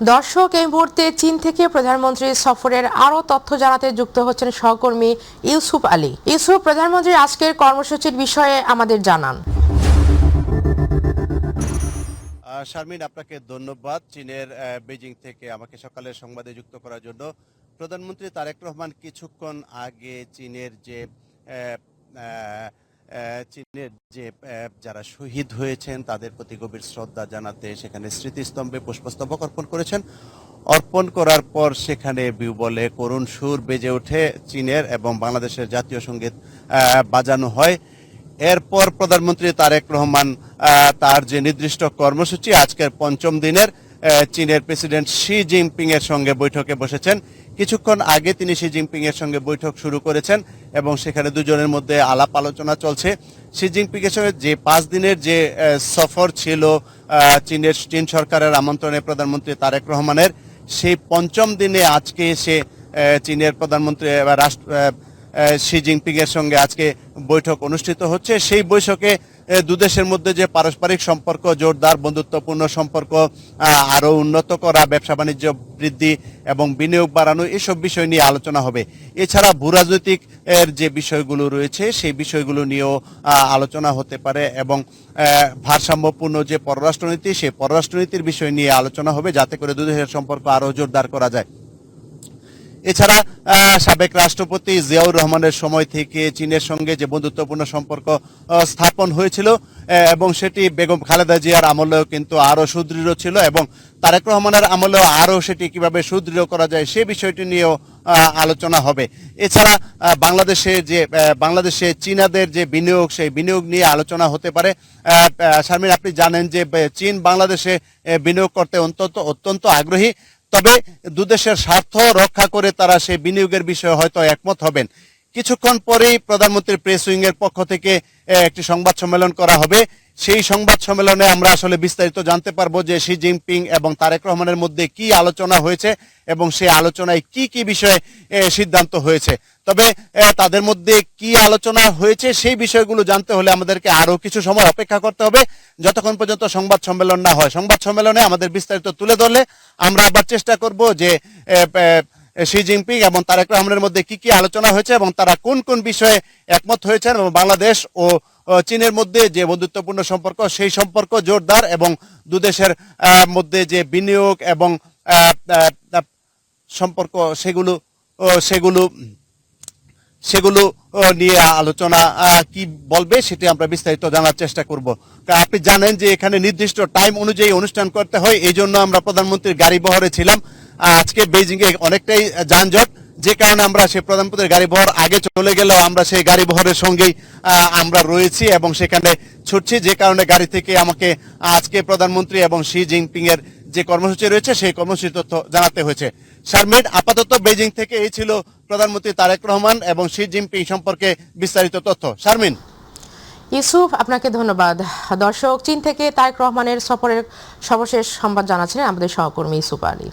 দর্শক, এই মুহূর্তে চীন থেকে প্রধানমন্ত্রীর সফরের আরও তথ্য জানাতে যুক্ত হচ্ছেন সহকর্মী ইউসুফ আলী। ইউসুফ, প্রধানমন্ত্রীর আজকের কর্মসূচির বিষয়ে আমাদের জানান। শারমিন, আপনাকে ধন্যবাদ চীনের বেজিং থেকে আমাকে সকালের সংবাদে যুক্ত করার জন্য। প্রধানমন্ত্রী তারেক রহমান কিছুক্ষণ আগে চীনের যে যারা শহীদ হয়েছেন তাদের প্রতি গভীর শ্রদ্ধা জানাতে সেখানে স্মৃতিস্তম্ভে পুষ্পস্তবক অর্পণ করেছেন। অর্পণ করার পর সেখানে বিউবলে করুণ সুর বেজে ওঠে চীনের এবং বাংলাদেশের জাতীয় সঙ্গীত বাজানো হয়। এরপর প্রধানমন্ত্রী তারেক রহমান তার যে নির্দিষ্ট কর্মসূচি আজকের পঞ্চম দিনের চীনের প্রেসিডেন্ট শি জিনপিং এর সঙ্গে বৈঠকে বসেছেন। কিছুক্ষণ আগে তিনি শি জিনপিং এর সঙ্গে বৈঠক শুরু করেছেন এবং সেখানে দুজনের মধ্যে আলাপ আলোচনা চলছে। শি জিনপিং এর সঙ্গে যে ৫ দিনের যে সফর ছিল চীন সরকারের আমন্ত্রণে প্রধানমন্ত্রী তারেক রহমানের, সেই পঞ্চম দিনে আজকে এসে চীনের প্রধানমন্ত্রী শি জিনপিং এর সঙ্গে আজকে বৈঠক অনুষ্ঠিত হচ্ছে। সেই বৈঠকে দুদেশের মধ্যে যে পারস্পরিক সম্পর্ক জোরদার, বন্ধুত্বপূর্ণ সম্পর্ক আরো উন্নত করা, ব্যবসা বাণিজ্য বৃদ্ধি এবং বিনিয়োগ বাড়ানো, এসব বিষয় নিয়ে আলোচনা হবে। এছাড়া ভূরাজনৈতিক এর যে বিষয়গুলো রয়েছে সেই বিষয়গুলো নিয়েও আলোচনা হতে পারে এবং ভারসাম্যপূর্ণ যে পররাষ্ট্রনীতি সেই পররাষ্ট্রনীতির বিষয় নিয়ে আলোচনা হবে, যাতে করে দুদেশের সম্পর্ক আরো জোরদার করা যায়। এছাড়া সাবেক রাষ্ট্রপতি জিয়াউর রহমানের সময় থেকে চীনের সঙ্গে যে বন্ধুত্বপূর্ণ সম্পর্ক স্থাপন হয়েছিল এবং সেটি বেগম খালেদা জিয়ার আমলেও কিন্তু আরো সুদৃঢ় ছিল এবং তারেক রহমানের আমলেও আরো সেটি কিভাবে সুদৃঢ় করা যায় সে বিষয়টি নিয়েও আলোচনা হবে। এছাড়া বাংলাদেশে চীনাদের যে বিনিয়োগ, সেই বিনিয়োগ নিয়ে আলোচনা হতে পারে। শারমিন, আপনি জানেন যে চীন বাংলাদেশে বিনিয়োগ করতে অত্যন্ত আগ্রহী, তবে দুদেশের স্বার্থ রক্ষা করে তারা সেই বিনিয়োগের বিষয়ে হয়তো একমত হবেন। কিছুক্ষণ পরেই প্রধানমন্ত্রীর প্রেস উইং এর পক্ষ থেকে একটি সংবাদ সম্মেলন করা হবে। সেই সংবাদ সম্মেলনে আমরা আসলে বিস্তারিত জানতে পারবো যে শি জিনপিং এবং তারেক রহমানের মধ্যে কি আলোচনা হয়েছে এবং সেই আলোচনায় কি কি বিষয়ে সিদ্ধান্ত হয়েছে। তবে তাদের মধ্যে কি আলোচনা হয়েছে সেই বিষয়গুলো জানতে হলে আমাদেরকে আরো কিছু সময় অপেক্ষা করতে হবে, যতক্ষণ পর্যন্ত সংবাদ সম্মেলন না হয়। সংবাদ সম্মেলনে আমাদের বিস্তারিত তুলে ধরলে আমরা আবার চেষ্টা করব যে শি জিনপিং এবং তারেক রহমানের মধ্যে কি কি আলোচনা হয়েছে এবং তারা কোন কোন বিষয়ে একমত হয়েছেন এবং বাংলাদেশ ও চীনের মধ্যে যে বন্ধুত্বপূর্ণ সম্পর্ক সেই সম্পর্ক জোরদার এবং দুদেশের মধ্যে যে বিনিয়োগ এবং সম্পর্ক সেগুলো নিয়ে আলোচনা কি বলবে সেটি আমরা বিস্তারিত জানার চেষ্টা করব। আপনি জানেন যে এখানে নির্দিষ্ট টাইম অনুযায়ী অনুষ্ঠান করতে হয়, এই জন্য আমরা প্রধানমন্ত্রীর গাড়ি বহরে ছিলাম। আজকে বেজিং এ অনেকটাই যানজট, যে কারণে আমরা সেই প্রধানমন্ত্রীর গাড়ি বহর আগে চলে গেলেও আমরা সেই গাড়ি বহরের সঙ্গেই আমরা রয়েছি এবং সেখানে ছুটছি, যে কারণে গাড়ি থেকে আমাকে আজকে প্রধানমন্ত্রী এবং শি জিনপিং এর যে কর্মসূচি রয়েছে সেই কর্মসূচির তথ্য জানাতে হয়েছে। শারমিন, আপাতত বেজিং থেকে এই ছিল প্রধানমন্ত্রী তারেক রহমান এবং শি জিনপিং সম্পর্কে বিস্তারিত তথ্য। শারমিন। ইউসুফ, আপনাকে ধন্যবাদ। দর্শক, চীন থেকে তারেক রহমানের সফরের সর্বশেষ সংবাদ জানাচ্ছিলেন আমাদের সহকর্মী ইউসুফ আলী।